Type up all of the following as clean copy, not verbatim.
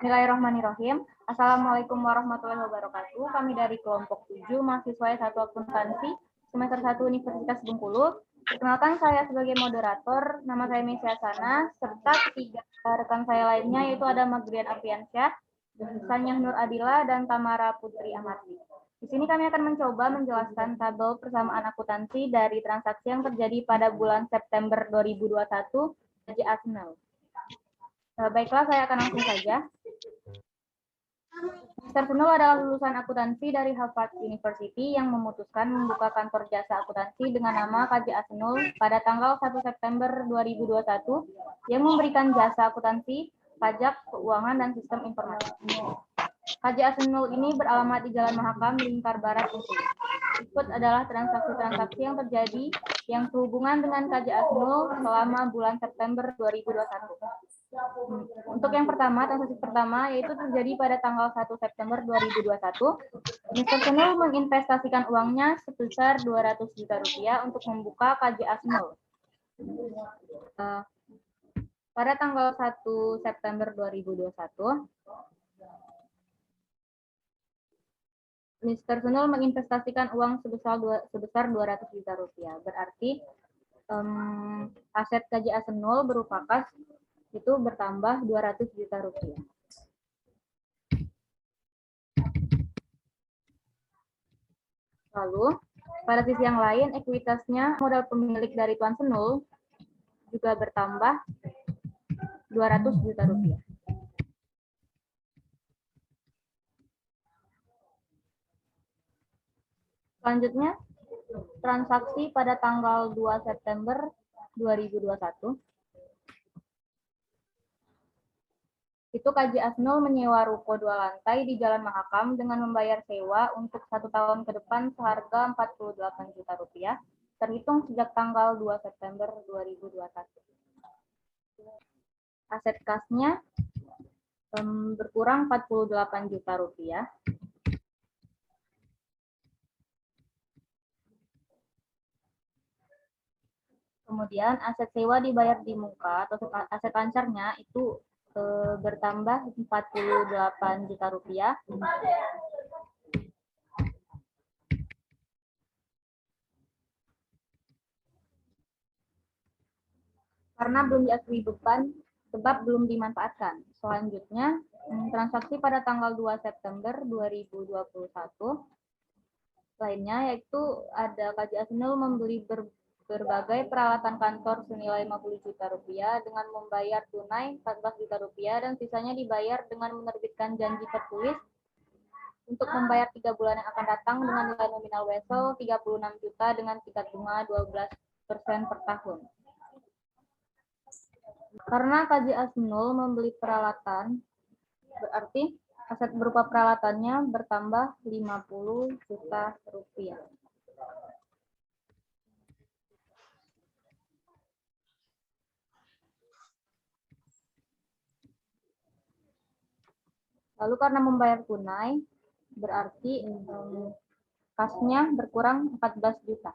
Bismillahirrahmanirrahim. Assalamualaikum warahmatullahi wabarakatuh. Kami dari kelompok 7 mahasiswa S1 Akuntansi semester 1 Universitas Bengkulu. Perkenalkan, saya sebagai moderator, nama saya Messi Asana, serta ketiga rekan saya lainnya yaitu ada Magrian Apriansyah, Sanyah Nur Adila, dan Tamara Putri Amarti. Di sini kami akan mencoba menjelaskan tabel persamaan akuntansi dari transaksi yang terjadi pada bulan September 2021 gaji Asnel. Baiklah, saya akan langsung saja. Mr. Sunul adalah lulusan akuntansi dari Harvard University yang memutuskan membuka kantor jasa akuntansi dengan nama KJ Sunul pada tanggal 1 September 2021 yang memberikan jasa akuntansi, pajak, keuangan, dan sistem informasi. KJ Sunul ini beralamat di Jalan Mahakam, Lingkar Barat, Bengkulu. Berikut adalah transaksi-transaksi yang terjadi yang sehubungan dengan KJ Sunul selama bulan September 2021. Untuk yang pertama, transaksi pertama yaitu terjadi pada tanggal 1 September 2021. Mr. Sunul menginvestasikan uangnya sebesar 200 juta rupiah untuk membuka KJA Sunul. Pada tanggal 1 September 2021, Mr. Sunul menginvestasikan uang sebesar 200 juta rupiah. Berarti aset KJA Sunul berupa kas itu bertambah 200 juta rupiah. Lalu, pada sisi yang lain, ekuitasnya modal pemilik dari Tuan Sunul juga bertambah 200 juta rupiah. Selanjutnya, transaksi pada tanggal 2 September 2021. Itu KJ Asnul menyewa ruko 2 lantai di Jalan Mahakam dengan membayar sewa untuk 1 tahun ke depan seharga 48 juta rupiah, terhitung sejak tanggal 2 September 2021. Aset kasnya berkurang 48 juta rupiah. Kemudian aset sewa dibayar di muka atau aset lancarnya itu bertambah 48 juta rupiah. Karena belum diakui beban sebab belum dimanfaatkan. Selanjutnya, transaksi pada tanggal 2 September 2021 lainnya yaitu ada KJ Asnul membeli berbagai peralatan kantor senilai 50 juta rupiah dengan membayar tunai 14 juta rupiah dan sisanya dibayar dengan menerbitkan janji tertulis untuk membayar 3 bulan yang akan datang dengan nilai nominal wesel 36 juta dengan tingkat bunga 12% per tahun. Karena KJ Asnul membeli peralatan, berarti aset berupa peralatannya bertambah 50 juta rupiah. Lalu karena membayar tunai, berarti kasnya berkurang 14 juta.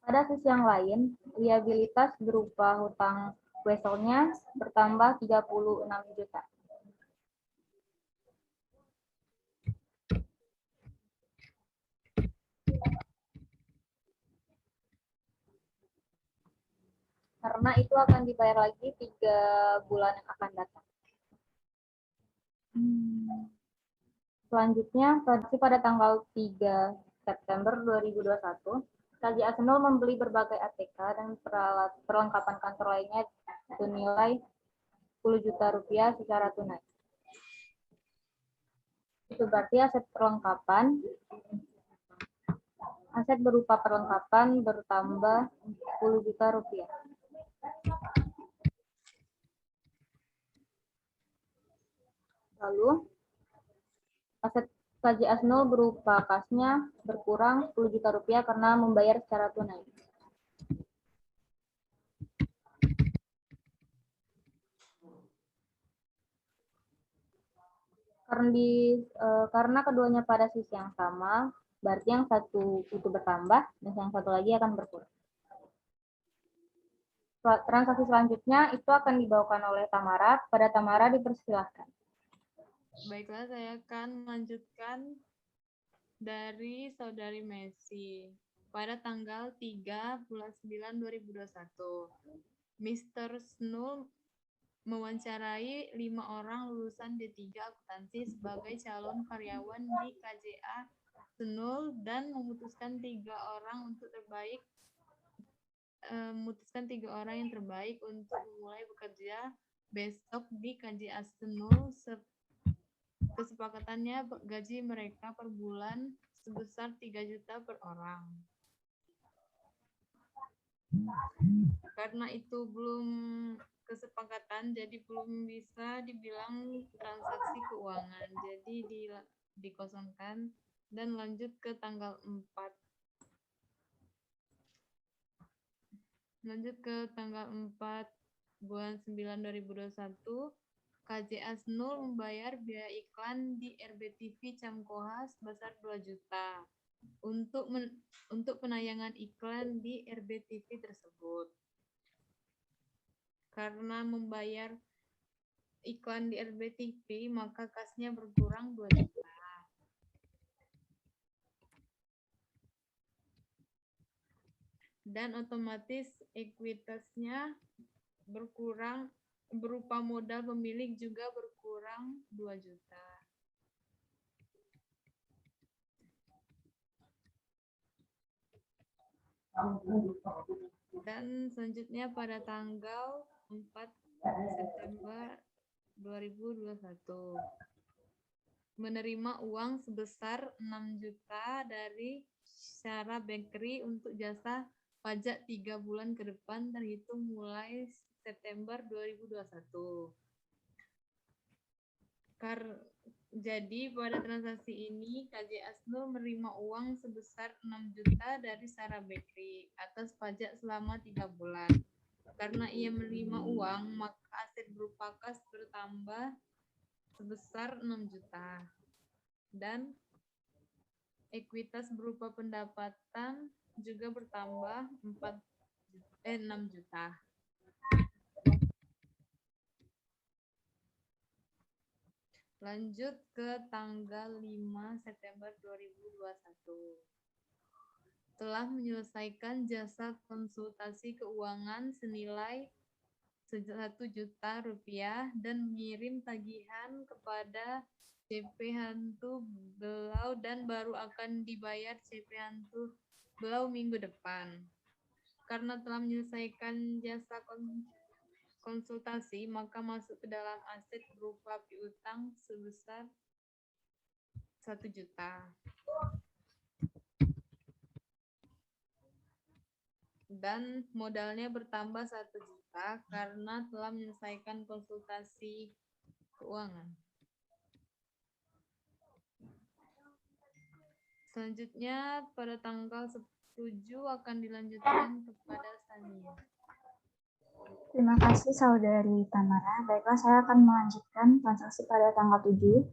Pada sisi yang lain, liabilitas berupa hutang weselnya bertambah 36 juta. Karena itu akan dibayar lagi 3 bulan yang akan datang. Selanjutnya, pada tanggal 3 September 2021, KJ Asnul membeli berbagai ATK dan perlengkapan kantor lainnya senilai 10 juta rupiah secara tunai. Itu berarti aset berupa perlengkapan bertambah 10 juta rupiah. Lalu, aset KJ Asnul berupa kasnya berkurang 10 juta rupiah karena membayar secara tunai. Karena keduanya pada sisi yang sama, berarti yang satu itu bertambah dan yang satu lagi akan berkurang. Transaksi selanjutnya itu akan dibawakan oleh Tamara. Pada Tamara dipersilahkan. Baiklah, saya akan melanjutkan dari Saudari Messi. Pada tanggal 3 bulan 9 2021, Mr. Snul mewawancarai 5 orang lulusan D3 akuntansi sebagai calon karyawan di KJA Snul dan memutuskan 3 orang yang terbaik untuk memulai bekerja besok di KJA Snul. Kesepakatannya gaji mereka per bulan sebesar 3 juta per orang. Karena itu belum kesepakatan, jadi belum bisa dibilang transaksi keuangan. Jadi dikosongkan dan lanjut ke tanggal 4. Lanjut ke tanggal 4 bulan 9 2021, KJA Snul membayar biaya iklan di RBTV Camkoha sebesar 2 juta untuk penayangan iklan di RBTV tersebut. Karena membayar iklan di RBTV, maka kasnya berkurang 2 juta. Dan otomatis ekuitasnya berkurang, berupa modal pemilik juga berkurang 2 juta. Dan selanjutnya pada tanggal 4 September 2021 menerima uang sebesar 6 juta dari Sarah Bakery untuk jasa pajak 3 bulan ke depan terhitung mulai September 2021. Jadi pada transaksi ini KJA Snul menerima uang sebesar 6 juta dari Sarah Bakery atas pajak selama 3 bulan. Karena ia menerima uang, maka aset berupa kas bertambah sebesar 6 juta. Dan ekuitas berupa pendapatan juga bertambah 6 juta. Lanjut ke tanggal 5 September 2021. Telah menyelesaikan jasa konsultasi keuangan senilai 1 juta rupiah dan mengirim tagihan kepada CP Hantu Belau dan baru akan dibayar CP Hantu Belau minggu depan. Karena telah menyelesaikan jasa konsultasi, maka masuk ke dalam aset berupa piutang sebesar 1 juta. Dan modalnya bertambah 1 juta karena telah menyelesaikan konsultasi keuangan. Selanjutnya pada tanggal 7 akan dilanjutkan kepada Sania. Terima kasih Saudari Tamara. Baiklah, saya akan melanjutkan transaksi pada tanggal 7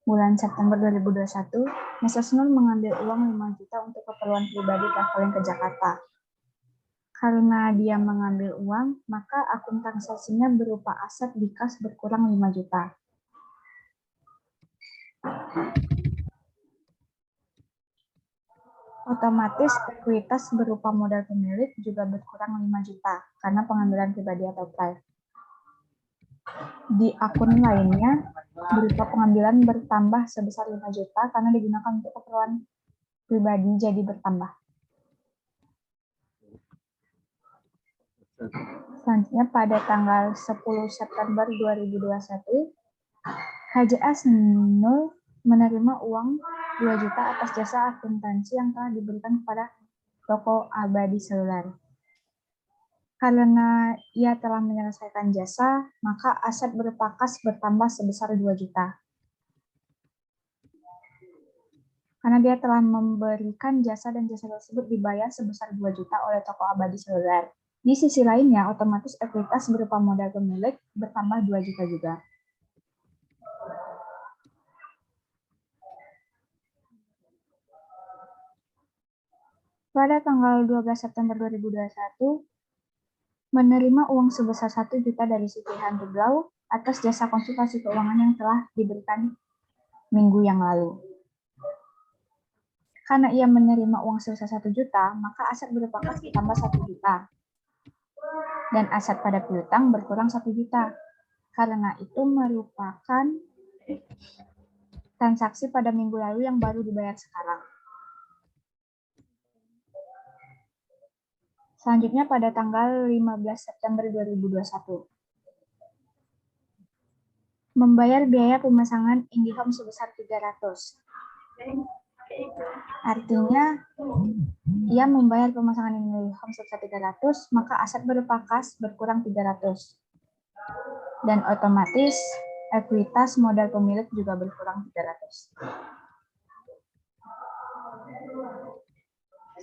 bulan September 2021. Mr. Snul mengambil uang 5 juta untuk keperluan pribadi traveling ke Jakarta. Karena dia mengambil uang, maka akun transaksinya berupa aset di kas berkurang 5 juta. Otomatis ekuitas berupa modal pemilik juga berkurang 5 juta karena pengambilan pribadi atau private. Di akun lainnya berupa pengambilan bertambah sebesar 5 juta karena digunakan untuk keperluan pribadi jadi bertambah. Selanjutnya pada tanggal 10 September 2021, KJA Snul menerima uang 2 juta atas jasa akuntansi yang telah diberikan kepada toko Abadi Seluler. Karena ia telah menyelesaikan jasa, maka aset berupa kas bertambah sebesar 2 juta. Karena dia telah memberikan jasa dan jasa tersebut dibayar sebesar 2 juta oleh toko Abadi Seluler. Di sisi lainnya, otomatis ekuitas berupa modal pemilik bertambah 2 juta juga. pada tanggal 12 September 2021 menerima uang sebesar 1 juta dari Siti Handeblau atas jasa konsultasi keuangan yang telah diberikan minggu yang lalu. Karena ia menerima uang sebesar 1 juta, maka aset berupa kas ditambah 1 juta. Dan aset pada piutang berkurang 1 juta. Karena itu merupakan transaksi pada minggu lalu yang baru dibayar sekarang. Selanjutnya pada tanggal 15 September 2021. Membayar biaya pemasangan IndiHome sebesar 300. Artinya, ia membayar pemasangan IndiHome sebesar 300, maka aset berupa kas berkurang 300. Dan otomatis ekuitas modal pemilik juga berkurang 300.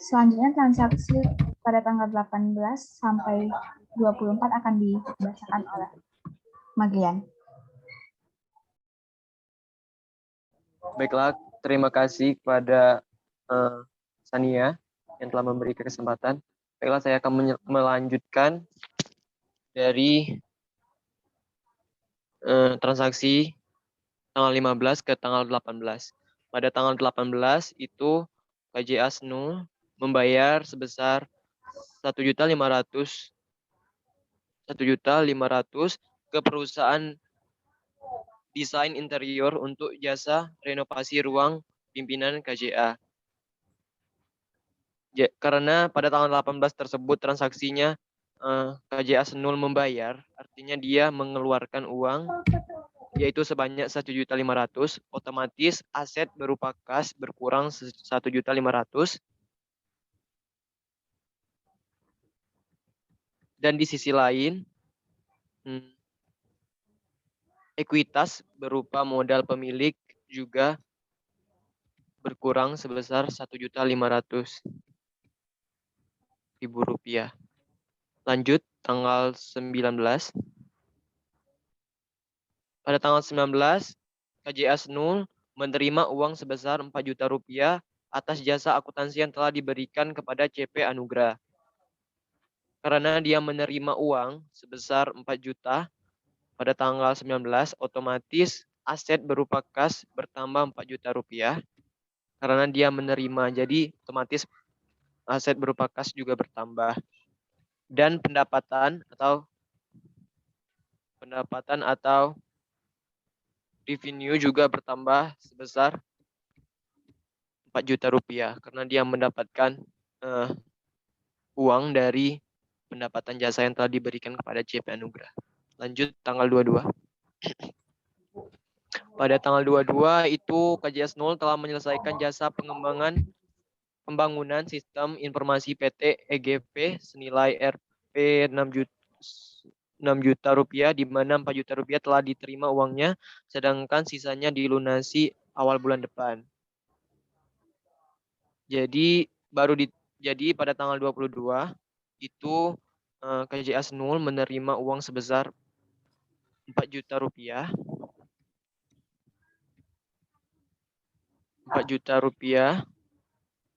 Selanjutnya transaksi pada tanggal 18 sampai 24 akan dibacakan oleh Magian. Baiklah, terima kasih kepada Sania yang telah memberi kesempatan. Baiklah, saya akan melanjutkan dari transaksi tanggal 15 ke tanggal 18. Pada tanggal 18 itu KJA Snul membayar sebesar 1.500.000 ke perusahaan desain interior untuk jasa renovasi ruang pimpinan KJA. Karena pada tanggal 18 tersebut transaksinya KJA Snul membayar, artinya dia mengeluarkan uang yaitu sebanyak 1.500.000, otomatis aset berupa kas berkurang 1.500.000. Dan di sisi lain, ekuitas berupa modal pemilik juga berkurang sebesar 1.500.000 rupiah. Lanjut, tanggal 19. Pada tanggal 19, KJA Snul menerima uang sebesar 4 juta rupiah atas jasa akuntansi yang telah diberikan kepada CP Anugrah. Karena dia menerima uang sebesar 4 juta pada tanggal 19, otomatis aset berupa kas bertambah 4 juta rupiah. Karena dia menerima, jadi otomatis aset berupa kas juga bertambah. Dan pendapatan atau revenue juga bertambah sebesar 4 juta rupiah karena dia mendapatkan uang dari pendapatan jasa yang telah diberikan kepada CP Anugrah. Lanjut tanggal 22. Pada tanggal 22 itu KJA Snul telah menyelesaikan jasa pembangunan sistem informasi PT EGP senilai Rp 6 juta rupiah, di mana 4 juta rupiah telah diterima uangnya, sedangkan sisanya dilunasi awal bulan depan. Jadi pada tanggal 22 itu KJA Snul menerima uang sebesar 4 juta rupiah. 4 juta rupiah,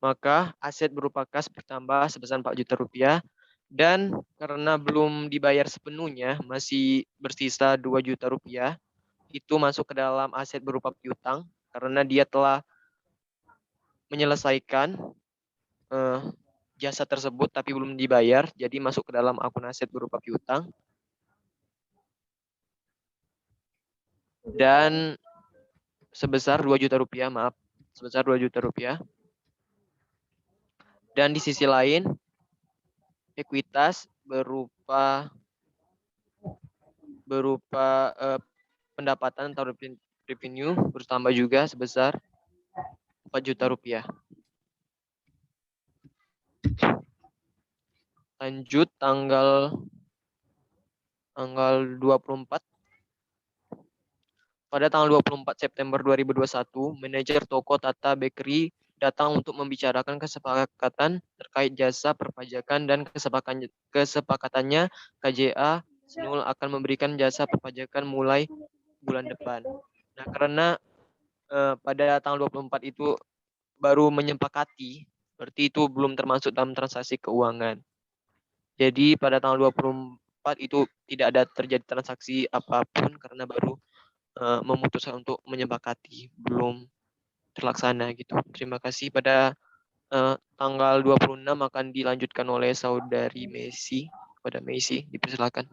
maka aset berupa kas bertambah sebesar 4 juta rupiah. Dan karena belum dibayar sepenuhnya, masih bersisa 2 juta rupiah, itu masuk ke dalam aset berupa piutang, karena dia telah menyelesaikan jasa tersebut tapi belum dibayar, jadi masuk ke dalam akun aset berupa piutang. Dan sebesar 2 juta rupiah, sebesar 2 juta rupiah. Dan di sisi lain, ekuitas berupa pendapatan atau revenue bertambah juga sebesar 4 juta rupiah. Lanjut tanggal 24. Pada tanggal 24 September 2021, manajer toko Tata Bakery datang untuk membicarakan kesepakatan terkait jasa perpajakan dan kesepakatannya KJA Snul akan memberikan jasa perpajakan mulai bulan depan. Nah, karena pada tanggal 24 itu baru menyepakati Berarti itu belum termasuk dalam transaksi keuangan. Jadi pada tanggal 24 itu tidak ada terjadi transaksi apapun karena baru memutuskan untuk menyepakati, belum terlaksana gitu. Terima kasih. Pada tanggal 26 akan dilanjutkan oleh saudari Messi. Pada Messi, dipersilakan.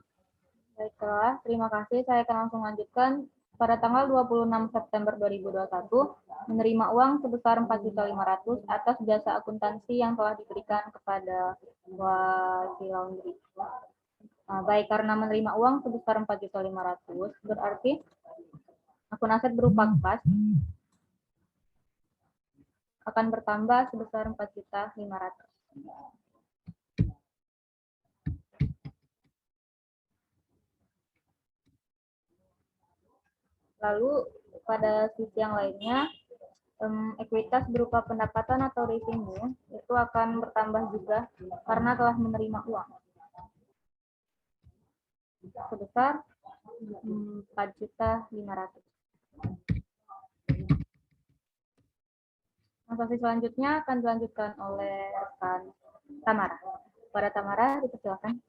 Baiklah, terima kasih. Saya akan langsung lanjutkan. Pada tanggal 26 September 2021, menerima uang sebesar 4.500.000 atas jasa akuntansi yang telah diberikan kepada Wasi Laundry. Nah, baik, karena menerima uang sebesar 4.500.000, berarti akun aset berupa kas akan bertambah sebesar 4.500.000. Lalu pada sisi yang lainnya, ekuitas berupa pendapatan atau revenue itu akan bertambah juga karena telah menerima uang sebesar 4.500.000. Transaksi selanjutnya akan dilanjutkan oleh rekan Tamara. Pada Tamara, dipersilakan.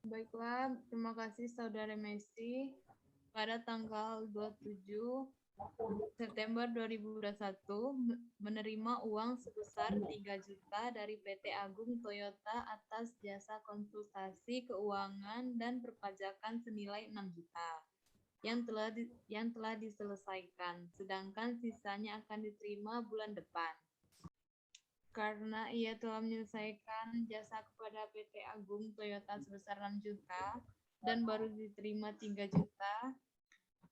Baiklah, terima kasih Saudara Messi. Pada tanggal 27 September 2021 menerima uang sebesar 3 juta dari PT Agung Toyota atas jasa konsultasi keuangan dan perpajakan senilai 6 juta yang telah diselesaikan, sedangkan sisanya akan diterima bulan depan. Karena ia telah menyelesaikan jasa kepada PT Agung Toyota sebesar 6 juta dan baru diterima 3 juta,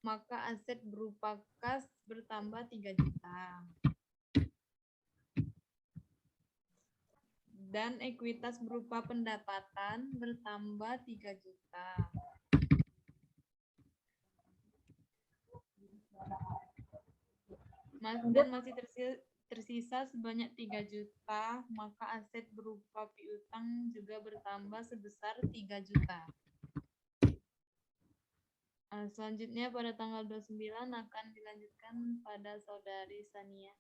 maka aset berupa kas bertambah 3 juta. Dan ekuitas berupa pendapatan bertambah 3 juta. Dan masih tersisa sebanyak 3 juta, maka aset berupa piutang juga bertambah sebesar 3 juta. Selanjutnya pada tanggal 29 akan dilanjutkan pada Saudari Sania.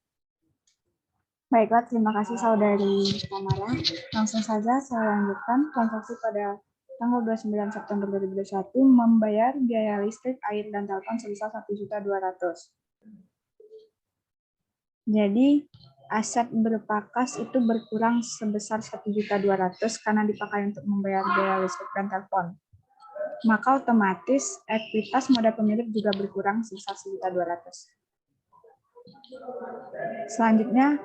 Baiklah, terima kasih Saudari Tamara. Langsung saja saya lanjutkan transaksi pada tanggal 29 September 2021 membayar biaya listrik, air, dan telepon sebesar 1.200.000. Jadi aset berupa kas itu berkurang sebesar 1.200.000 karena dipakai untuk membayar biaya listrik dan telepon. Maka otomatis ekuitas modal pemilik juga berkurang sebesar 1.200.000. Selanjutnya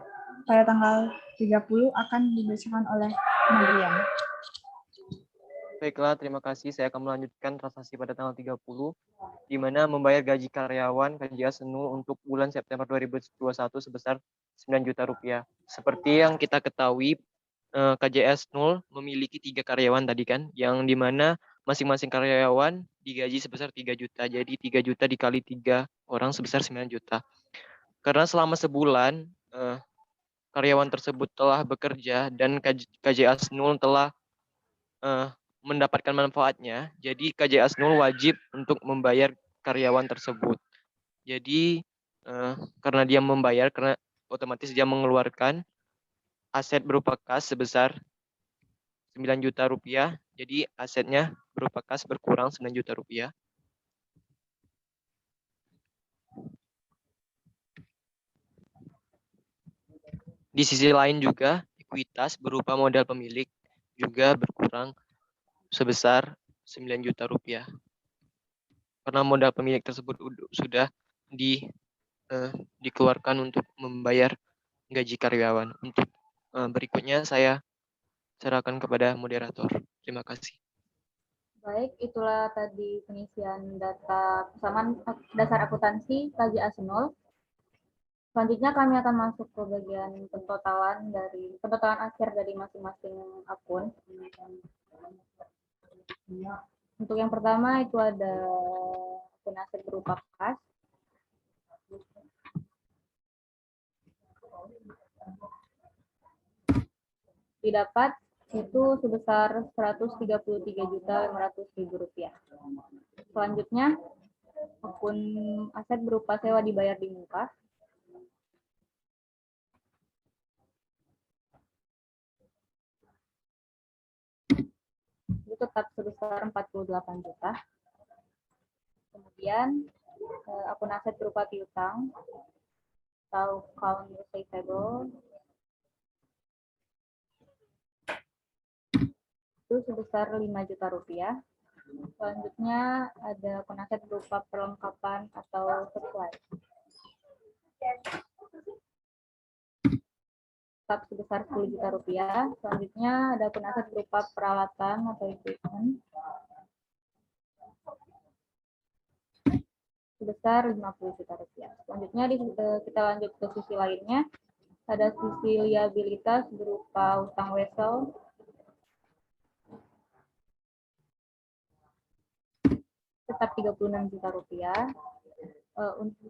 pada tanggal 30 akan dibacakan oleh Madrian. Baiklah, terima kasih. Saya akan melanjutkan transaksi pada tanggal 30, di mana membayar gaji karyawan KJA Senul untuk bulan September 2021 sebesar 9 juta rupiah. Seperti yang kita ketahui, KJA Senul memiliki 3 karyawan tadi kan, yang di mana masing-masing karyawan digaji sebesar 3 juta. Jadi 3 juta dikali 3 orang sebesar 9 juta. Karena selama sebulan, karyawan tersebut telah bekerja dan KJA Senul telah mendapatkan manfaatnya, jadi KJA Senul wajib untuk membayar karyawan tersebut. Jadi karena dia membayar, karena otomatis dia mengeluarkan aset berupa kas sebesar 9 juta rupiah, jadi asetnya berupa kas berkurang 9 juta rupiah. Di sisi lain juga, ekuitas berupa modal pemilik juga berkurang sebesar 9 juta rupiah. Karena modal pemilik tersebut sudah dikeluarkan untuk membayar gaji karyawan. Untuk berikutnya saya serahkan kepada moderator. Terima kasih. Baik, itulah tadi pengisian data kesamaan dasar akuntansi KJA Senul. Selanjutnya kami akan masuk ke bagian pentotalan akhir dari masing-masing akun. Untuk yang pertama itu ada akun aset berupa kas. Didapat itu sebesar 133.500.000 rupiah. Selanjutnya akun aset berupa sewa dibayar di muka. tetap sebesar 48 juta. Kemudian akun aset berupa piutang atau account receivable itu sebesar 5 juta rupiah. Selanjutnya ada akun aset berupa perlengkapan atau supply. Tetap sebesar 10 juta rupiah. Selanjutnya ada akun aset berupa peralatan atau equipment sebesar 50 juta rupiah. Selanjutnya kita lanjut ke sisi lainnya. Ada sisi liabilitas berupa utang wesel tetap 36 juta rupiah.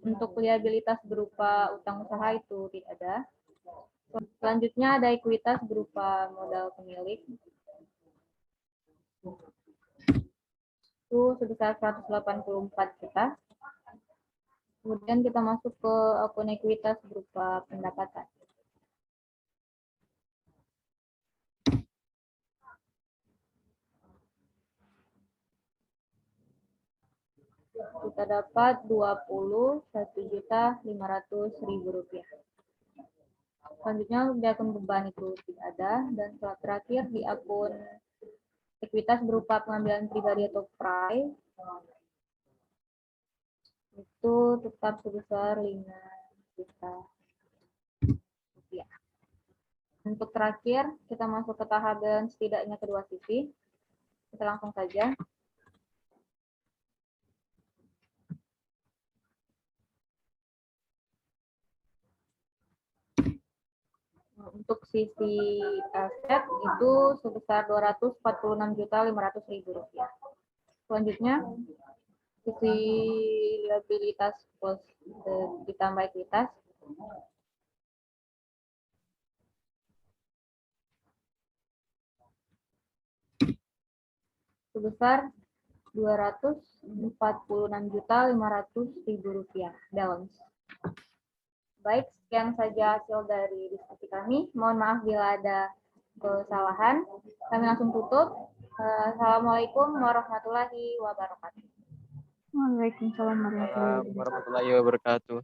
Untuk liabilitas berupa utang usaha itu tidak ada. Selanjutnya ada ekuitas berupa modal pemilik. Itu sebesar 184 juta. Kemudian kita masuk ke akun ekuitas berupa pendapatan. Kita dapat 21.500.000 rupiah. Selanjutnya di akun beban itu tidak ada, dan terakhir di akun ekuitas berupa pengambilan pribadi atau pry itu tetap sebesar 5 juta rupiah. Untuk terakhir kita masuk ke tahap dan setidaknya kedua sisi. Kita langsung saja. Untuk sisi aset itu sebesar 246.500.000 rupiah. Selanjutnya sisi liabilitas plus ditambah ekuitas sebesar 246.500.000 rupiah balance. Baik, sekian saja hasil dari diskusi kami. Mohon maaf bila ada kesalahan. Kami langsung tutup. Assalamualaikum warahmatullahi wabarakatuh. Waalaikumsalam warahmatullahi wabarakatuh. Warahmatullahi wabarakatuh.